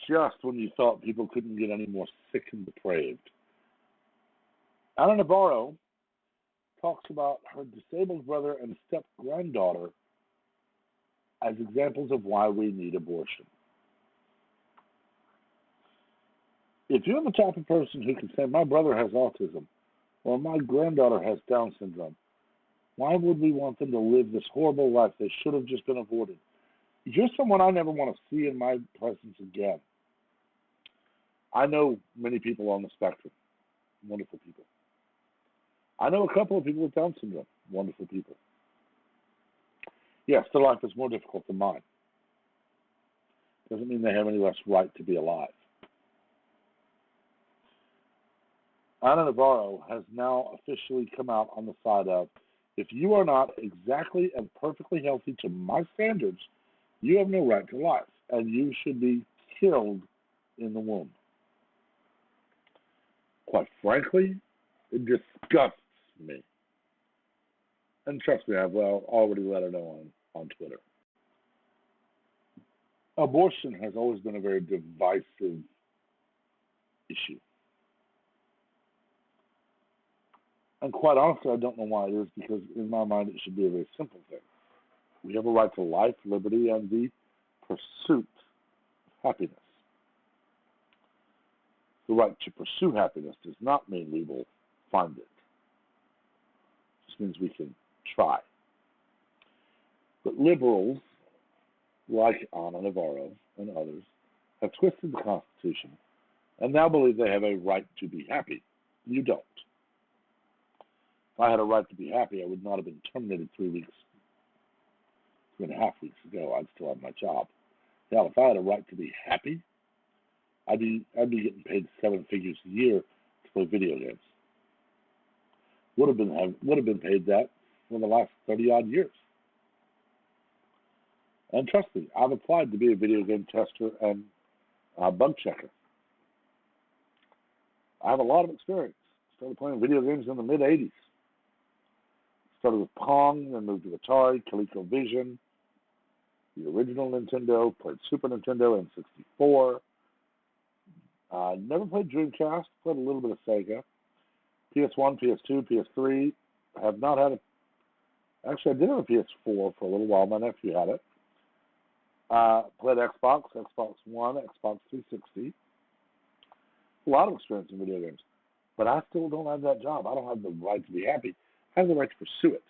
just when you thought people couldn't get any more sick and depraved. Anna Navarro talks about her disabled brother and step-granddaughter as examples of why we need abortion. If you're the type of person who can say, my brother has autism, or my granddaughter has Down syndrome, why would we want them to live this horrible life they should have just been avoided? You're someone I never want to see in my presence again. I know many people on the spectrum, wonderful people. I know a couple of people with Down syndrome, wonderful people. Yes, their life is more difficult than mine. Doesn't mean they have any less right to be alive. Anna Navarro has now officially come out on the side of, if you are not exactly and perfectly healthy to my standards, you have no right to life, and you should be killed in the womb. Quite frankly, it disgusts me. And trust me, I've already let her know on Twitter. Abortion has always been a very divisive issue. And quite honestly, I don't know why it is, because in my mind it should be a very simple thing. We have a right to life, liberty, and the pursuit of happiness. The right to pursue happiness does not mean we will find it. It just means we can try. But liberals, like Anna Navarro and others, have twisted the Constitution and now believe they have a right to be happy. You don't. If I had a right to be happy, I would not have been terminated 3.5 weeks ago. I'd still have my job. Now, if I had a right to be happy, I'd be getting paid 7 figures a year to play video games. Would have been paid that for the last 30-odd years. And trust me, I've applied to be a video game tester and bug checker. I have a lot of experience. Started playing video games in the mid-'80s. Started with Pong, then moved to Atari, ColecoVision, the original Nintendo, played Super Nintendo, N64. Never played Dreamcast, played a little bit of Sega. PS1, PS2, PS3. Have not had actually I did have a PS4 for a little while. My nephew had it. Played Xbox, Xbox One, Xbox 360. A lot of experience in video games. But I still don't have that job. I don't have the right to be happy. I have the right to pursue it.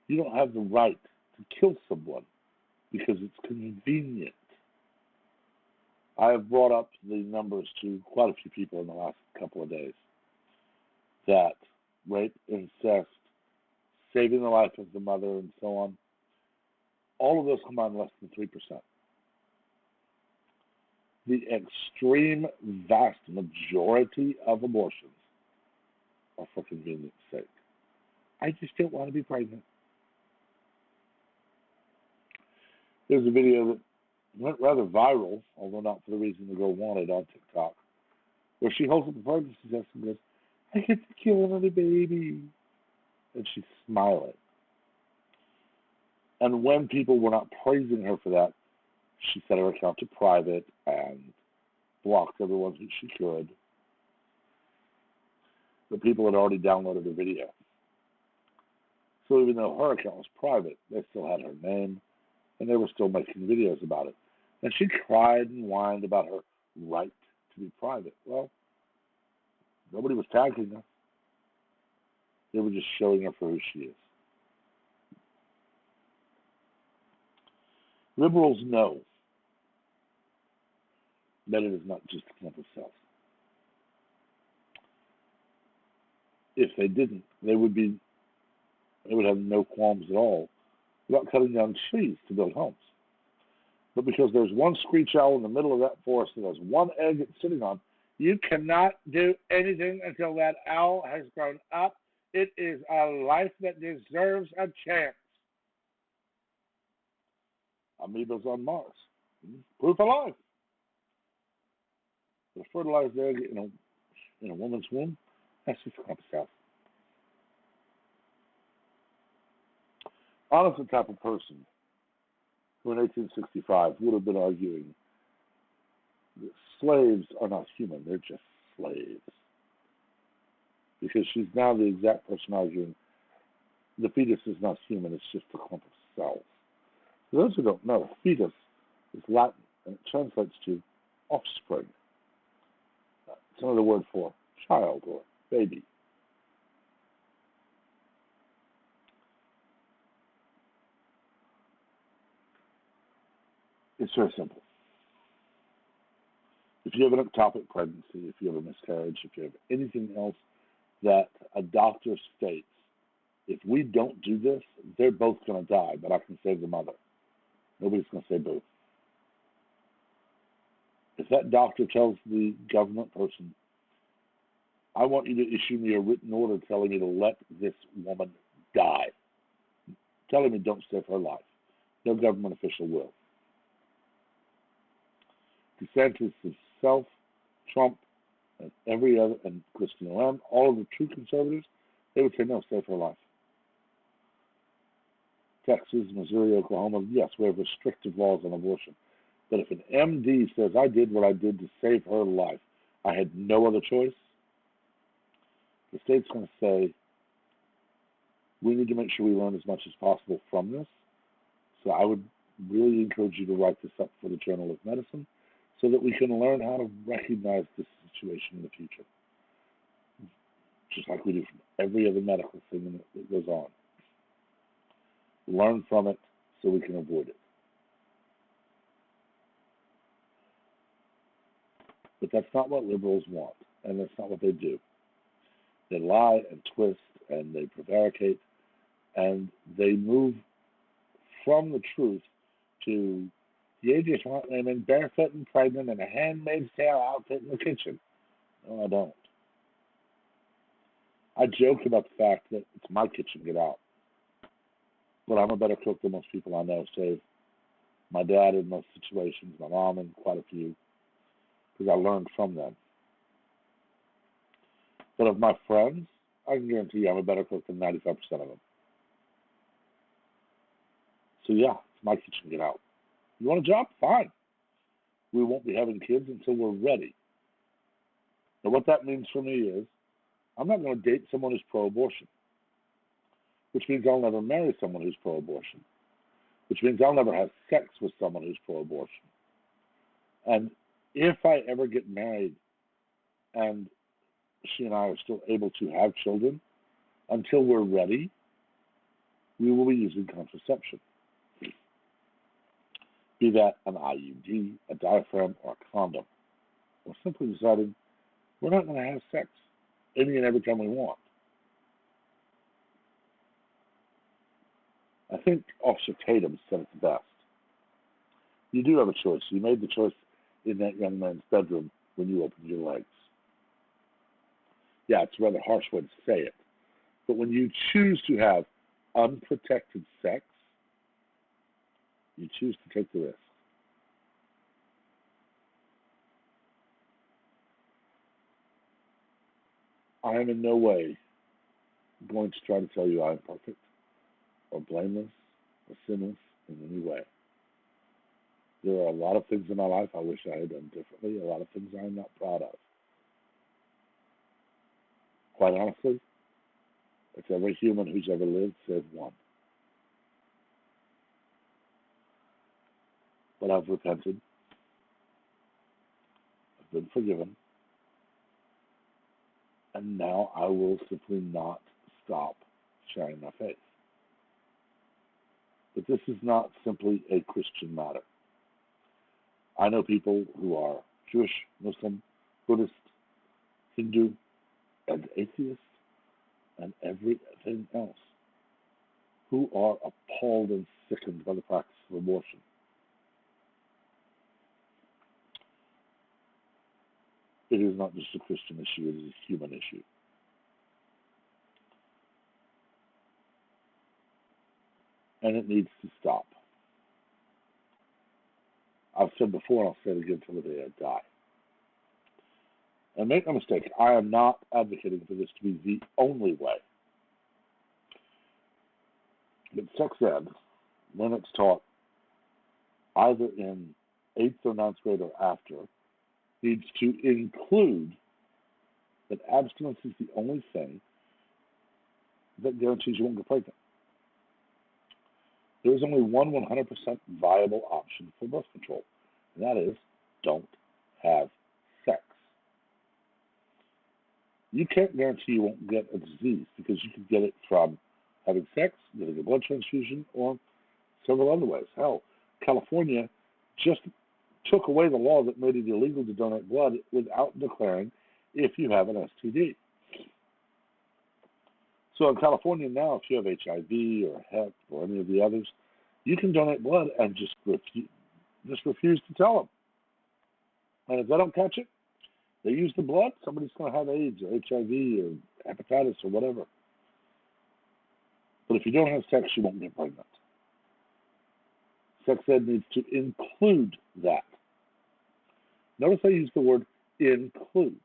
You don't have the right to kill someone because it's convenient. I have brought up the numbers to quite a few people in the last couple of days that rape, incest, saving the life of the mother, and so on, all of those combine less than 3%. The extreme vast majority of abortions are for convenience sake. I just don't want to be pregnant. There's a video that went rather viral, although not for the reason the girl wanted, on TikTok, where she holds up a pregnancy test and goes, I get to kill another baby. And she's smiling. And when people were not praising her for that, she set her account to private and blocked everyone who she could. The people had already downloaded her video. So even though her account was private, they still had her name, and they were still making videos about it. And she cried and whined about her right to be private. Well, nobody was tagging her. They were just showing her for who she is. Liberals know that it is not just a camp of self. If they didn't, they would have no qualms at all about cutting down trees to build homes. But because there's one screech owl in the middle of that forest that has one egg it's sitting on, you cannot do anything until that owl has grown up. It is a life that deserves a chance. Amoebas on Mars. Proof of life. The fertilized egg in a woman's womb, that's just a clump of stuff. Anna's the type of person who in 1865 would have been arguing that slaves are not human, they're just slaves. Because she's now the exact person arguing the fetus is not human, it's just a clump of cells. For those who don't know, fetus is Latin, and it translates to offspring. It's another word for child or baby. It's very simple. If you have an ectopic pregnancy, if you have a miscarriage, if you have anything else that a doctor states, if we don't do this, they're both going to die, but I can save the mother. Nobody's going to say boo. If that doctor tells the government person, I want you to issue me a written order telling me to let this woman die, telling me don't save her life, no government official will. DeSantis himself, Trump, and every other, and Christine Lamb, all of the true conservatives, they would say no, save her life. Texas, Missouri, Oklahoma, yes, we have restrictive laws on abortion. But if an MD says, I did what I did to save her life, I had no other choice, the state's going to say, we need to make sure we learn as much as possible from this. So I would really encourage you to write this up for the Journal of Medicine so that we can learn how to recognize this situation in the future, just like we do from every other medical thing that goes on. Learn from it so we can avoid it. But that's not what liberals want, and that's not what they do. They lie and twist, and they prevaricate, and they move from the truth to, you just want women barefoot and pregnant in a Handmaid's Tale outfit in the kitchen. No, I don't. I joke about the fact that it's my kitchen, get out. But I'm a better cook than most people I know, save my dad in most situations, my mom in quite a few, because I learned from them. But of my friends, I can guarantee you I'm a better cook than 95% of them. So yeah, it's my kitchen, get out. You want a job? Fine. We won't be having kids until we're ready. Now what that means for me is, I'm not going to date someone who's pro-abortion, which means I'll never marry someone who's pro-abortion, which means I'll never have sex with someone who's pro-abortion. And if I ever get married and she and I are still able to have children, until we're ready, we will be using contraception. Be that an IUD, a diaphragm, or a condom. Or simply deciding we're not going to have sex any and every time we want. I think Officer Tatum said it the best. You do have a choice. You made the choice in that young man's bedroom when you opened your legs. Yeah, it's a rather harsh way to say it. But when you choose to have unprotected sex, you choose to take the risk. I am in no way going to try to tell you I am perfect or blameless or sinless in any way. There are a lot of things in my life I wish I had done differently, a lot of things I am not proud of. Quite honestly, it's every human who's ever lived, save one. But I've repented. I've been forgiven. And now I will simply not stop sharing my faith. But this is not simply a Christian matter. I know people who are Jewish, Muslim, Buddhist, Hindu, and atheist, and everything else, who are appalled and sickened by the practice of abortion. It is not just a Christian issue, it is a human issue. And it needs to stop. I've said before, and I'll say it again until the day I die. And make no mistake, I am not advocating for this to be the only way. But sex ed, when it's taught either in 8th or 9th grade or after, needs to include that abstinence is the only thing that guarantees you won't get pregnant. There is only one 100% viable option for birth control, and that is don't have sex. You can't guarantee you won't get a disease because you could get it from having sex, getting a blood transfusion, or several other ways. Hell, California just took away the law that made it illegal to donate blood without declaring if you have an STD. So in California now, if you have HIV or Hep or any of the others, you can donate blood and just refuse to tell them. And if they don't catch it, they use the blood, somebody's going to have AIDS or HIV or hepatitis or whatever. But if you don't have sex, you won't get pregnant. Sex ed needs to include that. Notice I use the word include.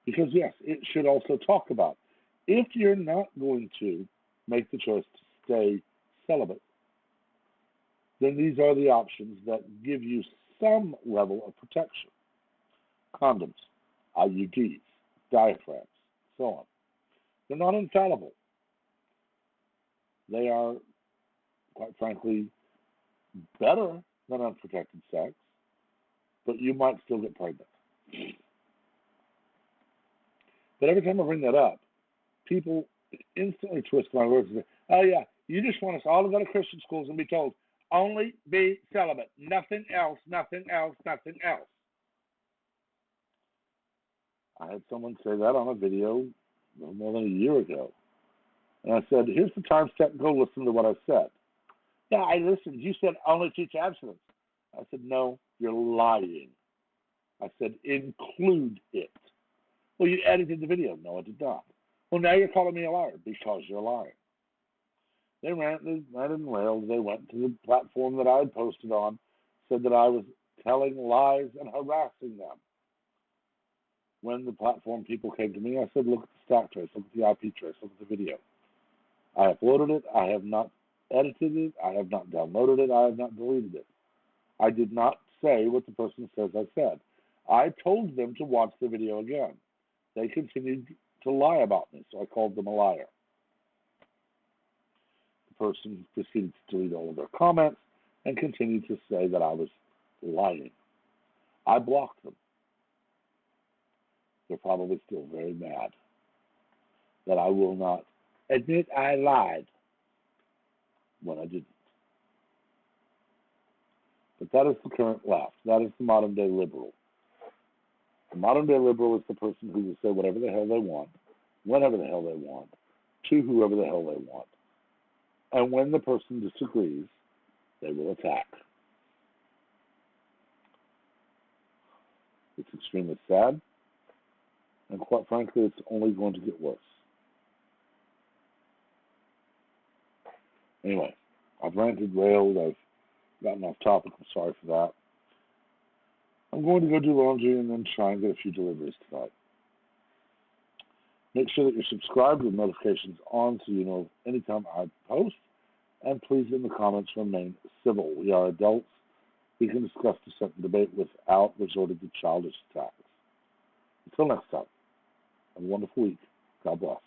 Because yes, it should also talk about if you're not going to make the choice to stay celibate, then these are the options that give you some level of protection. Condoms, IUDs, diaphragms, so on. They're not infallible. They are, quite frankly, better than unprotected sex, but you might still get pregnant. But every time I bring that up, people instantly twist my words and say, oh yeah, you just want us all to go to Christian schools and be told, only be celibate, nothing else, nothing else, nothing else. I had someone say that on a video more than a year ago. And I said, here's the time step, go listen to what I said. Yeah, I listened. You said only teach abstinence. I said, no, you're lying. I said, include it. Well, you edited the video. No, I did not. Well, now you're calling me a liar because you're lying. They ranted and railed. They went to the platform that I had posted on, said that I was telling lies and harassing them. When the platform people came to me, I said, look at the stack trace, look at the IP trace, look at the video. I uploaded it. I have not edited it. I have not downloaded it. I have not deleted it. I did not say what the person says I said. I told them to watch the video again. They continued to lie about me, so I called them a liar. The person proceeded to delete all of their comments and continued to say that I was lying. I blocked them. They're probably still very mad that I will not admit I lied when I didn't. But that is the current left. That is the modern day liberal. The modern day liberal is the person who will say whatever the hell they want, whenever the hell they want, to whoever the hell they want. And when the person disagrees, they will attack. It's extremely sad, and quite frankly, it's only going to get worse. Anyway, I've ranted, railed, I've gotten off topic, I'm sorry for that. I'm going to go do laundry and then try and get a few deliveries tonight. Make sure that you're subscribed with notifications on so you know anytime I post. And please, in the comments, remain civil. We are adults. We can discuss dissent and debate without resorting to childish attacks. Until next time, have a wonderful week. God bless.